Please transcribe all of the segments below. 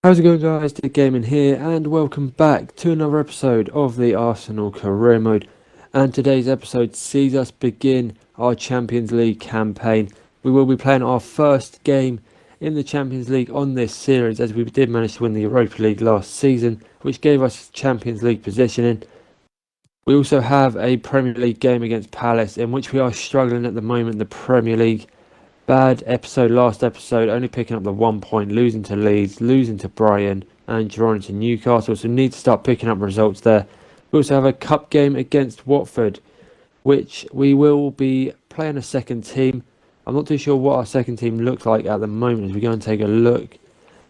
How's it going, guys? Dick Gaming here, and welcome back to another episode of the Arsenal Career Mode. And today's episode sees us begin our Champions League campaign. We will be playing our first game in the Champions League on this series, as we did manage to win the Europa League last season, which gave us Champions League positioning. We also have a Premier League game against Palace, in which we are struggling at the moment in the Premier League. Bad episode last episode, only picking up the 1 point, losing to Leeds, losing to Brighton and drawing to Newcastle, so need to start picking up results there. We also have a cup game against Watford, which we will be playing a second team. I'm not too sure what our second team looks like at the moment, as we go and take a look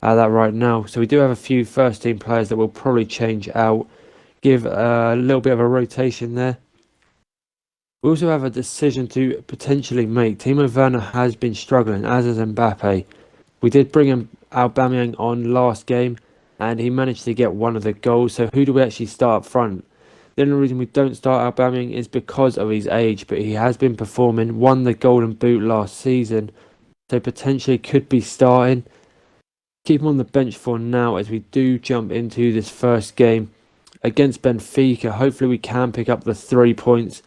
at that right now. So we do have a few first team players that will probably change out, give a little bit of a rotation there. We also have a decision to potentially make. Timo Werner has been struggling, as has Mbappe. We did bring him Aubameyang on last game, and he managed to get one of the goals. So who do we actually start up front? The only reason we don't start Aubameyang is because of his age, but he has been performing, won the Golden Boot last season, so potentially could be starting. Keep him on the bench for now, as we do jump into this first game against Benfica. Hopefully we can pick up the 3 points.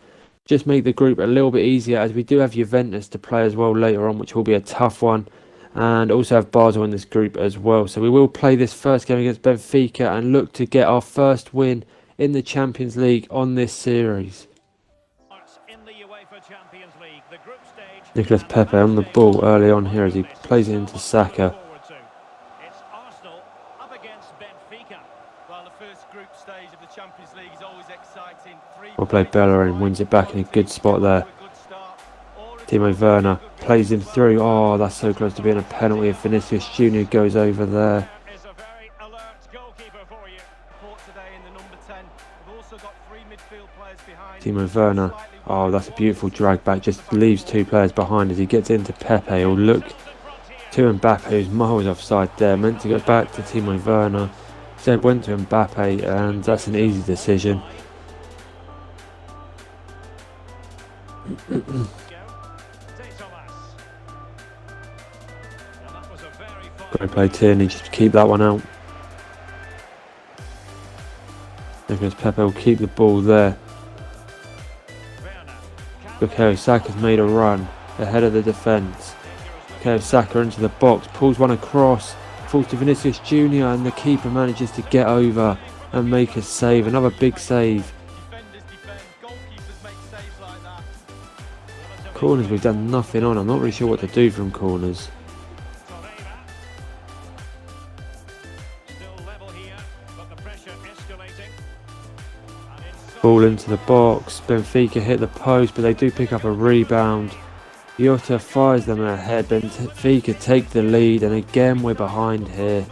Just make the group a little bit easier, as we do have Juventus to play as well later on, which will be a tough one, and also have Basel in this group as well. So we will play this first game against Benfica and look to get our first win in the Champions League on this series. Nicolas Pepe on the ball early on here as he plays it into Saka. We'll play Bellerin, wins it back in a good spot there. Timo Werner plays him through. Oh, that's so close to being a penalty if Vinicius Junior goes over there. Timo Werner. Oh, that's a beautiful drag back. Just leaves two players behind as he gets into Pepe. He'll look to Mbappe, who's miles offside there. Meant to go back to Timo Werner. Instead went to Mbappe, and that's an easy decision. Great play, Tierney, just to keep that one out. Nicolas Pepe will keep the ball there. Bukayo Saka's made a run ahead of the defence. Bukayo Saka into the box, pulls one across, falls to Vinicius Junior, and the keeper manages to get over and make a save. Another big save. Corners we've done nothing on. I'm not really sure what to do from corners. Ball into the box. Benfica hit the post, but they do pick up a rebound. Jota fires them ahead. Benfica take the lead, and again we're behind here.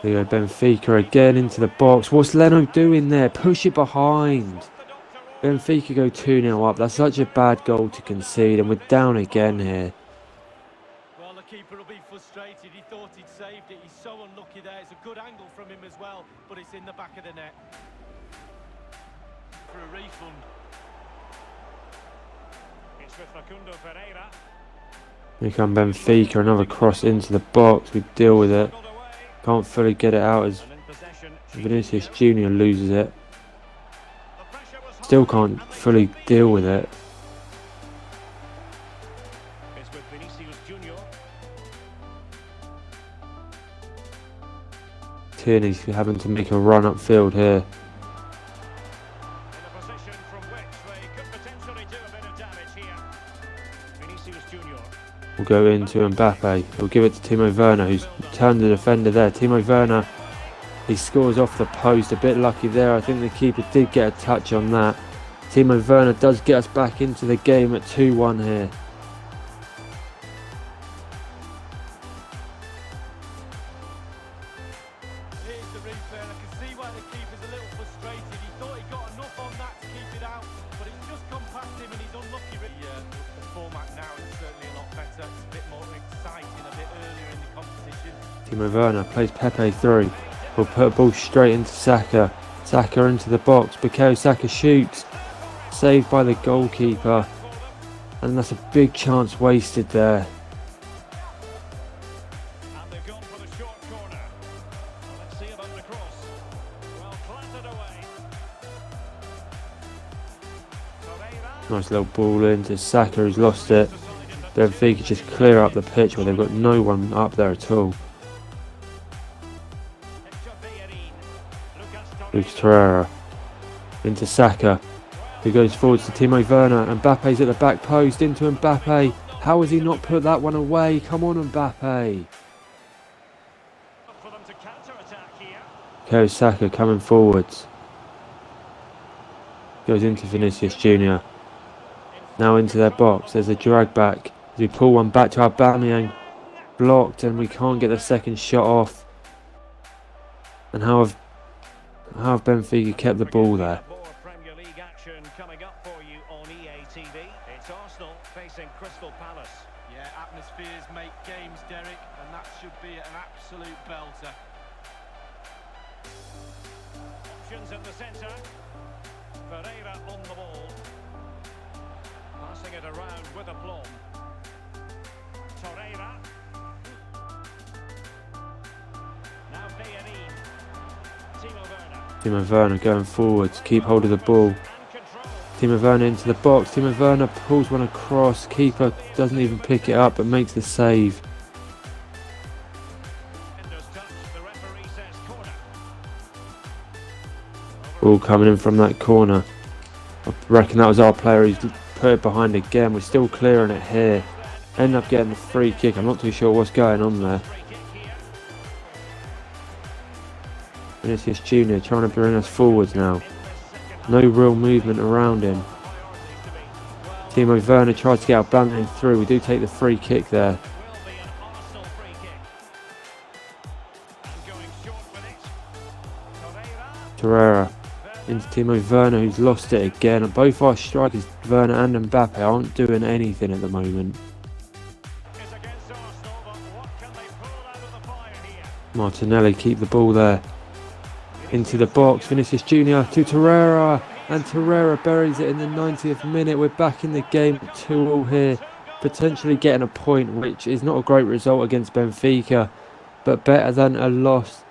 Here Benfica again into the box. What's Leno doing there? Push it behind. Benfica go 2-0 up. That's such a bad goal to concede, and we're down again here. Well, the keeper will be frustrated. He thought he'd saved it. He's so unlucky there. It's a good angle from him as well, but it's in the back of the net. For a refund. It's with Facundo Pereira. Here come Benfica. Another cross into the box. We deal with it. Can't fully get it out as Vinicius Junior loses it. Still can't fully deal with it. Tierney's having to make a run upfield here. Will go into Mbappe. He'll give it to Timo Werner, who's turned the defender there. Timo Werner, he scores off the post. A bit lucky there. I think the keeper did get a touch on that. Timo Werner does get us back into the game at 2-1 here. the replay, and I can see why the keeper's a little frustrated. He thought he got enough on that to keep it out, but it's just gone past him and he's unlucky. The format now is certainly a lot better. It's a bit more exciting, a bit earlier in the competition. Timo Werner plays Pepe through. We'll put a ball straight into Saka. Saka into the box. Bukayo Saka shoots. Saved by the goalkeeper. And that's a big chance wasted there. And they've gone for the short corner. Let's see about the cross. Well planted away. Nice little ball into Saka, who's lost it. Benfica just clear up the pitch where they've got no one up there at all. Lucas Torreira into Saka, who goes forwards to Timo Werner. Mbappe's at the back post into Mbappe. How has he not put that one away? Come on, Mbappe. Bukayo Saka coming forwards. Goes into Vinicius Jr. Now into their box. There's a drag back. As we pull one back to Aubameyang. Blocked, and we can't get the second shot off. And how have Benfica kept the ball there? Premier League action coming up for you on EA TV. It's Arsenal facing Crystal Palace. Yeah, atmospheres make games, Derek, and that should be an absolute belter. Options in the centre. Pereira on the ball. Passing it around with aplomb. Torreira. Now Bellerin. Timo Werner. Timo Werner going forwards, keep hold of the ball. Timo Werner into the box. Timo Werner pulls one across. Keeper doesn't even pick it up but makes the save. Ball coming in from that corner. I reckon that was our player who's put it behind again. We're still clearing it here. End up getting the free kick. I'm not too sure what's going on there. Vinicius Jr. trying to bring us forwards now. No real movement around him. Timo Werner tries to get Aubameyang through. We do take the free kick there. Torreira into Timo Werner, who's lost it again. And both our strikers, Werner and Mbappe, aren't doing anything at the moment. Martinelli keep the ball there. Into the box, Vinicius Jr. to Torreira, and Torreira buries it in the 90th minute. We're back in the game, 2-2 here, potentially getting a point, which is not a great result against Benfica, but better than a loss.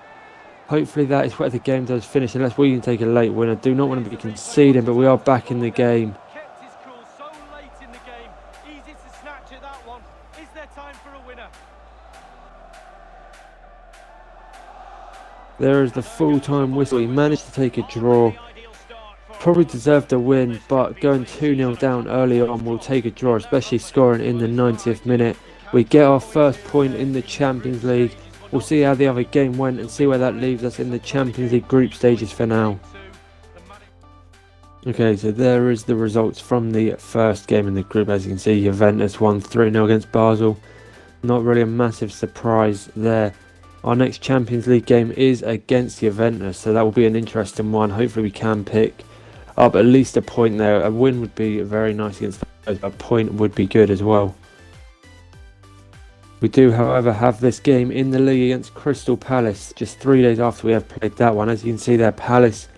Hopefully that is where the game does finish, unless we can take a late winner. Do not want to be conceding, but we are back in the game. Kept his cool so late in the game. Easy to snatch at that one. Is there time for a winner? There is the full-time whistle. He managed to take a draw. Probably deserved a win, but going 2-0 down early on will take a draw, especially scoring in the 90th minute. We get our first point in the Champions League. We'll see how the other game went and see where that leaves us in the Champions League group stages for now. Okay, so there is the results from the first game in the group. As you can see, Juventus won 3-0 against Basel. Not really a massive surprise there. Our next Champions League game is against Juventus, so that will be an interesting one. Hopefully we can pick up at least a point there. A win would be very nice against those. A point would be good as well. We do, however, have this game in the league against Crystal Palace just 3 days after we have played that one. As you can see there, Palace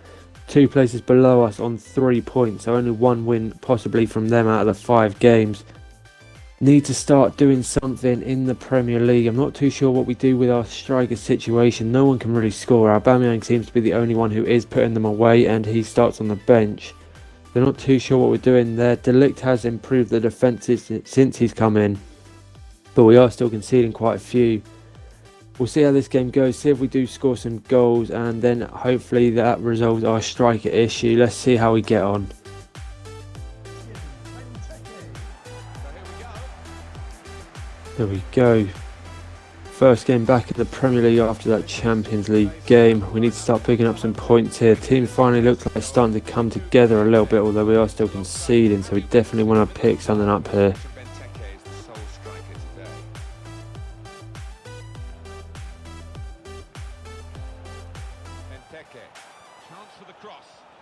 2 places below us on 3 points, so only 1 win possibly from them out of the 5 games. Need to start doing something in the Premier League. I'm not too sure what we do with our striker situation. No one can really score. Aubameyang seems to be the only one who is putting them away, and he starts on the bench. They're not too sure what we're doing there. De Ligt has improved the defences since he's come in, but we are still conceding quite a few. We'll see how this game goes, see if we do score some goals, and then hopefully that resolves our striker issue. Let's see how we get on. There we go. First game back in the Premier League after that Champions League game. We need to start picking up some points here. Team finally looks like it's starting to come together a little bit, although we are still conceding, so we definitely want to pick something up here.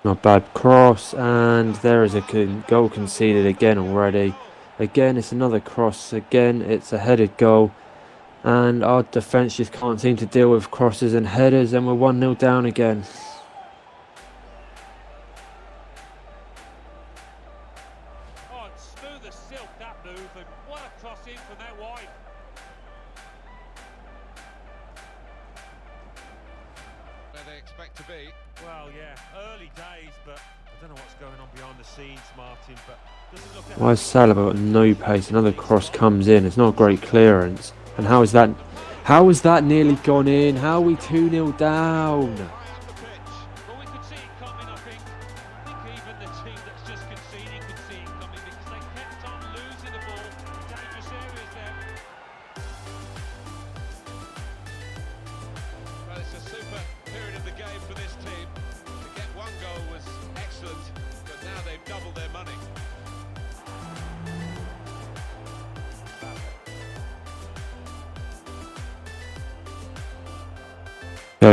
Not bad cross, and there is a goal conceded again already. Again, it's another cross. Again, it's a headed goal. And our defence just can't seem to deal with crosses and headers, and we're 1-0 down again. Oh, it's smooth as silk, that move, and what a cross in from out wide. Where they expect to be. Well, yeah, early days, but I don't know what's going on behind the scenes, Martin, but doesn't look... Why is Salah got no pace? Another cross comes in. It's not a great clearance. And how is that nearly gone in? How are we 2-0 down? Well, we could see it coming, I think. I think even the team that's just conceding could see it coming because they kept on losing the ball in dangerous areas there. Well, it's a super period of the game for this team. To get one goal was excellent, but now they've doubled their money.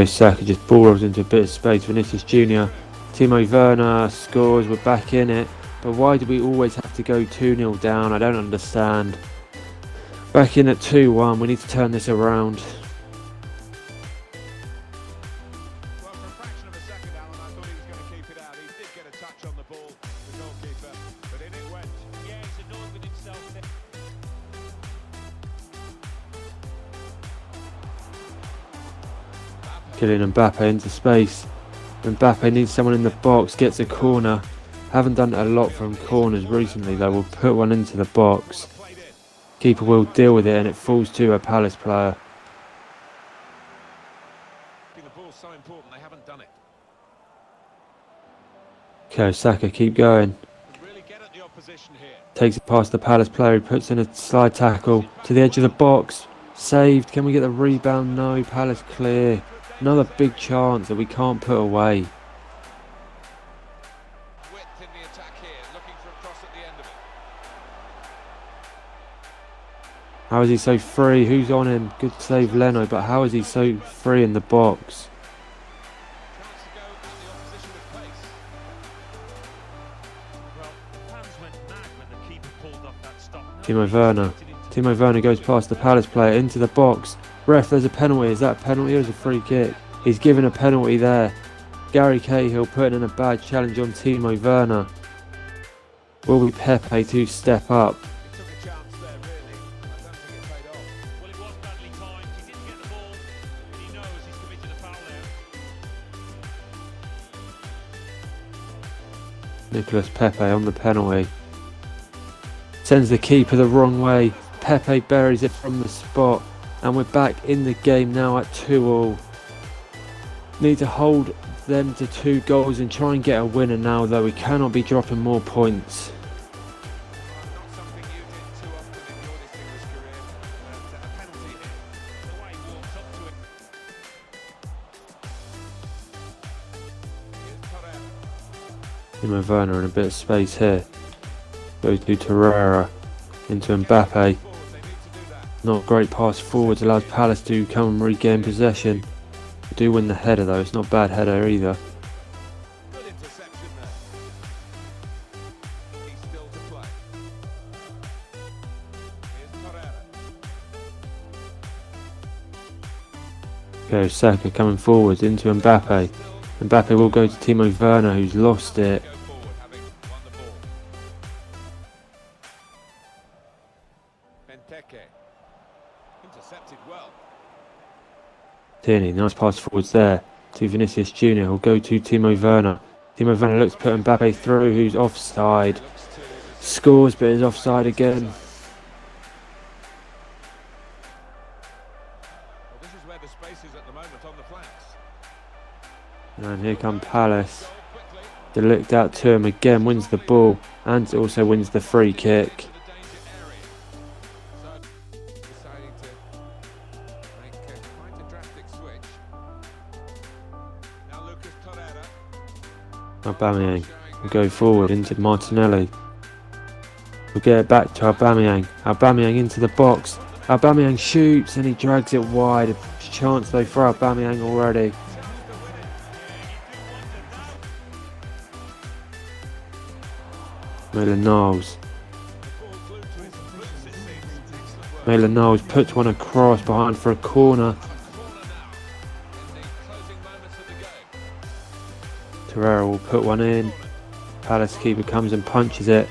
Saka just ball rolls into a bit of space. Vinicius Jr. Timo Werner scores. We're back in it. But why do we always have to go 2-0 down? I don't understand. Back in at 2-1. We need to turn this around. Well, for a fraction of a second, Alan, I thought he was going to keep it out. He did get a touch on the ball, the goalkeeper, but in it went. Yeah, he's annoyed with himself there. Kylian Mbappe into space. Mbappe needs someone in the box, gets a corner. Haven't done a lot from corners recently though. We'll put one into the box. Keeper will deal with it and it falls to a Palace player. The ball's so important, they haven't done it. Okay, Saka, keep going. Really get at the opposition here. Takes it past the Palace player who puts in a slide tackle to the edge of the box. Saved. Can we get the rebound? No. Palace clear. Another big chance that we can't put away. Width in the attack here, looking for a cross at the end of it. How is he so free? Who's on him? Good save, Leno, but how is he so free in the box? Chance to go at the opposition with pace. Well, the fans went mad when the keeper pulled off that stop. Timo Werner. Timo Werner goes past the Palace player into the box. Ref, there's a penalty. Is that a penalty or is it a free kick? He's given a penalty there. Gary Cahill putting in a bad challenge on Timo Werner. Will be Pepe to step up? He took a chance there, really. I don't think it paid off. Well, it was badly timed. He didn't get the ball, and he knows he's committed a foul there. Nicolas Pepe on the penalty. Sends the keeper the wrong way. Pepe buries it from the spot. And we're back in the game now at 2-2. Need to hold them to 2 goals and try and get a winner now, though we cannot be dropping more points. Not something you did too often in your distinguished career. A penalty hit. The way he walked up to it. Here's Torreira. Timo Werner in a bit of space here. Goes to Torreira. Into Mbappe. Forward, they need to do that. Not a great pass forwards, allows Palace to come and regain possession. We do win the header though, it's not a bad header either. Good interception there. He's still to play. Here's Torreira. Okay, Saka coming forwards into Mbappe. Mbappe will go to Timo Werner who's lost it. Go forward, having won the ball. Benteke. Intercepted well. Tierney, nice pass forwards there to Vinicius Jr. who'll go to Timo Werner. Timo Werner looks to put Mbappe through who's offside. Looks to Scores but is offside again. Well, this is where the space is at the moment on the flanks. And here come Palace. Goal quickly De Ligt out to him again, wins the ball and also wins the free kick. to the danger area. So deciding to make quite a drastic switch. Now Lucas Torreira. Aubameyang will go forward into Martinelli. We'll get it back to Aubameyang. Aubameyang into the box. Aubameyang shoots and he drags it wide. A chance though for Aubameyang already. Maitland-Niles. The ball glued to his boots, it seems. Excellent work. Maitland-Niles puts one across behind for a corner. A corner now in the closing moments of the game. Torreira will put one in. Palace keeper comes and punches it.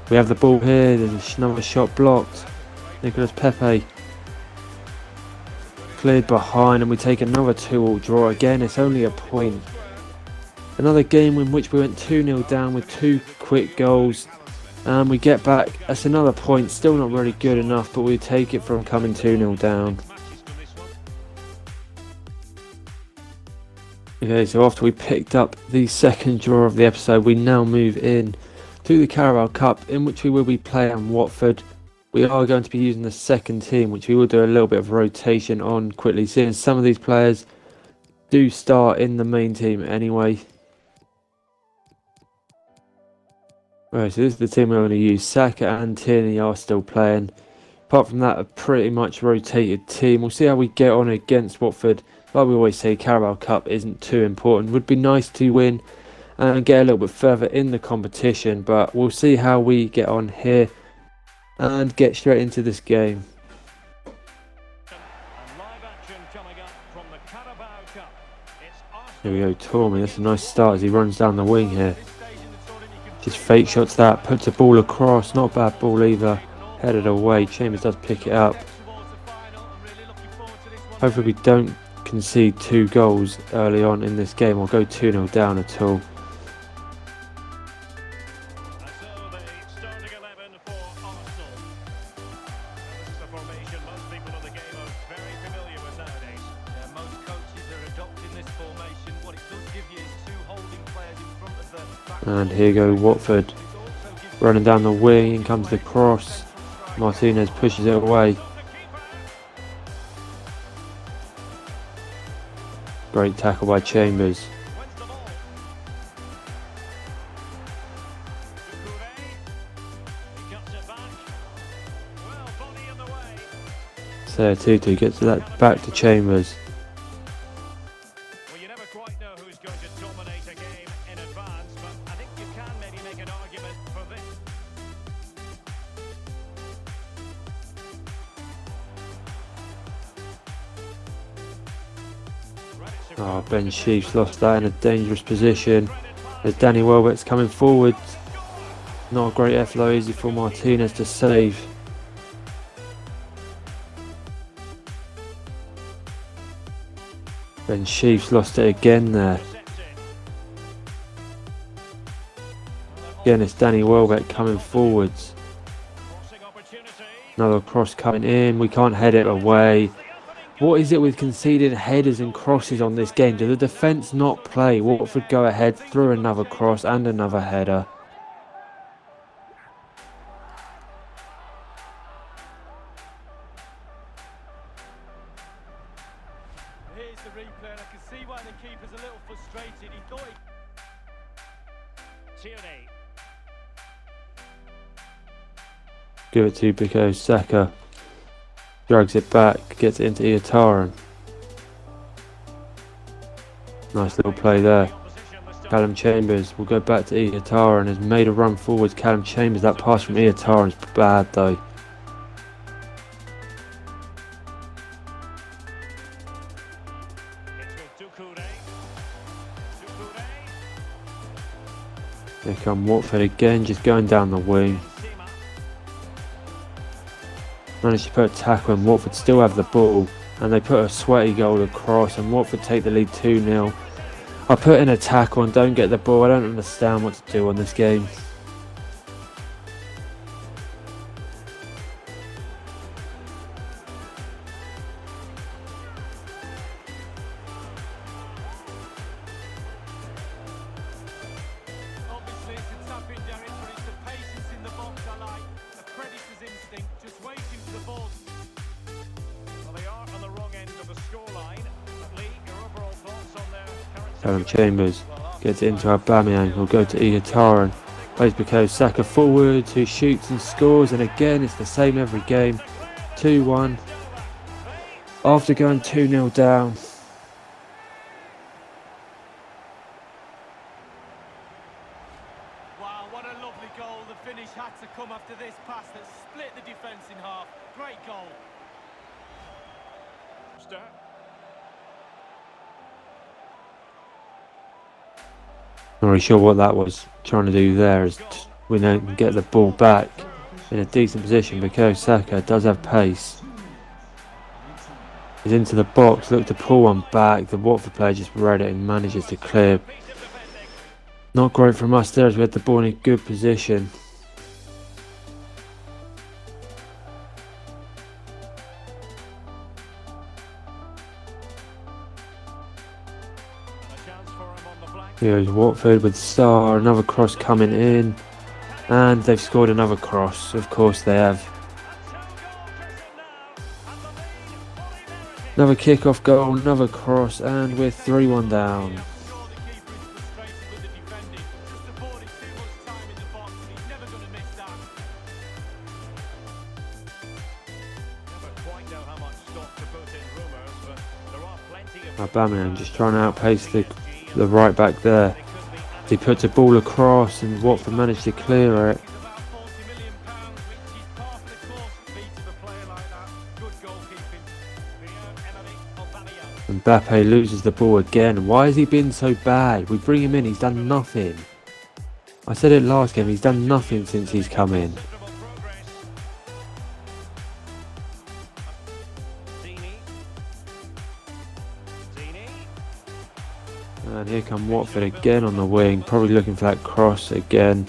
We have the ball here. There's another shot blocked. Nicolas Pepe cleared behind, and we take another 2-2 draw. Again, it's only a point. Another game in which we went 2-0 down with 2 quick goals, and we get back. That's another point. Still not really good enough, but we take it from coming 2-0 down. Okay, so after we picked up the second draw of the episode, we now move in to the Carabao Cup, in which we will be playing Watford. We are going to be using the second team, which we will do a little bit of rotation on quickly, seeing some of these players do start in the main team anyway. Right, so this is the team we're going to use. Saka and Tierney are still playing. Apart from that, a pretty much rotated team. We'll see how we get on against Watford. Like we always say, Carabao Cup isn't too important. Would be nice to win and get a little bit further in the competition, but we'll see how we get on here and get straight into this game. Here we go, Tormy. That's a nice start as he runs down the wing here. Just fake shots that, puts a ball across. Not a bad ball either. Headed away. Chambers does pick it up. Hopefully we don't concede 2 goals early on in this game or go 2-0 down at all. And here go Watford, running down the wing. In comes the cross. Martinez pushes it away. Great tackle by Chambers. So Tutu gets that back to Chambers. Well, you never quite know who's going to dominate a game in advance, but I think you can maybe make an argument for this. Oh, Ben Sheaf's lost that in a dangerous position. There's Danny Welbeck's coming forward. Not a great effort though, easy for Martinez to save. Ben Sheaf's lost it again there. Again, it's Danny Welbeck coming forwards. Another cross coming in. We can't head it away. What is it with conceding headers and crosses on this game? Do the defence not play? Watford go ahead through another cross and another header. Here's the replay, and I can see why the keeper's a little frustrated. He thought Tierney. Give it to Bukayo Saka. Drags it back, gets it into Iataren. Nice little play there. Callum Chambers will go back to Iataren. Has made a run forwards. Callum Chambers, that pass from Iataren is bad though. Here come Watford again, just going down the wing. Managed to put a tackle and Watford still have the ball, and they put a sweaty goal across and Watford take the lead 2-0. I put in a tackle and don't get the ball. I don't understand what to do on this game. Obviously, it's a tap in, Derek, but it's the patience in the box I like. A predator's instinct, just waiting for the ball. Well, they are on the wrong end of the scoreline. Lee, your overall thoughts on their current Callum Chambers gets it into Aubameyang. He'll go to Iataren. Plays Bukayo Saka forwards, who shoots and scores. And again, it's the same every game. 2-1. After going 2-0 down. Wow, what a lovely goal. The Not really sure what that was trying to do there, as we don't get the ball back in a decent position because Saka does have pace. He's into the box, look to pull one back. The Watford player just read it and manages to clear. Not great from us there as we had the ball in a good position. Here's Watford with Star, another cross coming in, and they've scored another cross. Of course they have. Another kick-off goal, another cross, and we're 3-1 down. Aubameyang just trying to outpace the right back there. He puts a ball across and Watford managed to clear it. Mbappe loses the ball again. Why has he been so bad? We bring him in, he's done nothing. I said it last game, he's done nothing since he's come in. And here come Watford again on the wing, probably looking for that cross again.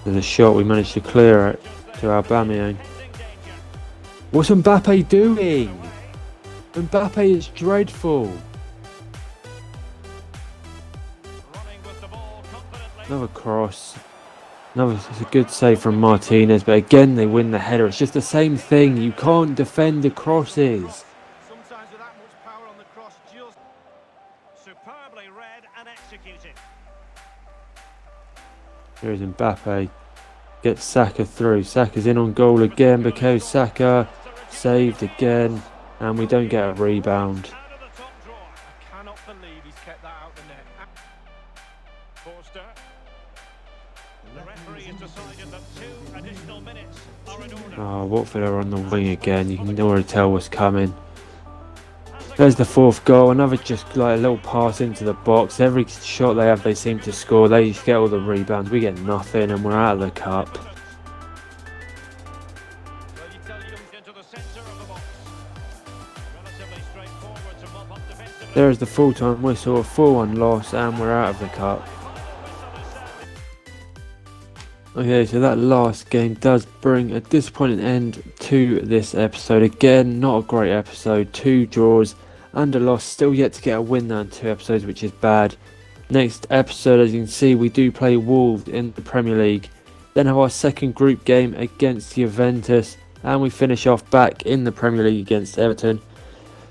There's a shot, we managed to clear it to Aubameyang. What's Mbappe doing? Mbappe is dreadful. Another cross. It's a good save from Martinez, but again they win the header. It's just the same thing. You can't defend the crosses. Sometimes with that much power on the cross, just superbly read and executed. Here's Mbappe. Gets Saka through. Saka's in on goal again because Saka saved again, and we don't get a rebound. I cannot believe he's kept that out the net. Forster. The referee has decided that 2 additional minutes are in order. Oh, Watford are on the wing again. You can already tell what's coming. There's the fourth goal. Another just like a little pass into the box. Every shot they have, they seem to score. They get all the rebounds. We get nothing, and we're out of the cup. There is the full-time whistle, a 4-1 loss, and we're out of the cup. Okay, so that last game does bring a disappointing end to this episode. Again, not a great episode. 2 draws and a loss. Still yet to get a win there in 2 episodes, which is bad. Next episode, as you can see, we do play Wolves in the Premier League. Then have our second group game against Juventus. And we finish off back in the Premier League against Everton.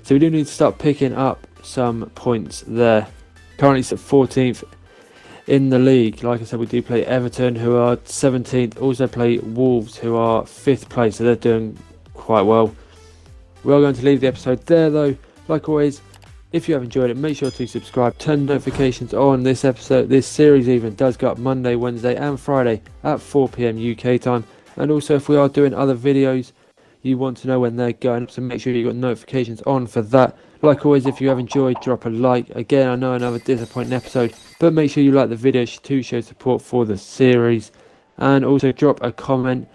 So we do need to start picking up some points there. Currently it's at 14th in the league. Like I said, we do play Everton, who are 17th. Also play Wolves, who are 5th place, so they're doing quite well. We are going to leave the episode there though. Like always, if you have enjoyed it, make sure to subscribe, turn notifications on. This episode, this series even does go up Monday, Wednesday and Friday at 4 PM UK time. And also if we are doing other videos, you want to know when they're going, so make sure you've got notifications on for that. Like always, if you have enjoyed, drop a like. Again, I know another disappointing episode, but make sure you like the video to show support for the series. And also drop a comment.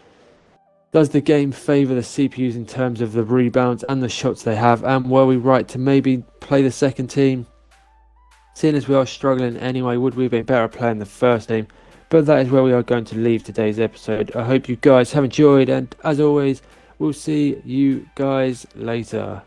Does the game favour the CPUs in terms of the rebounds and the shots they have? And were we right to maybe play the second team? Seeing as we are struggling anyway, would we be better playing the first team? But that is where we are going to leave today's episode. I hope you guys have enjoyed, and as always, we'll see you guys later.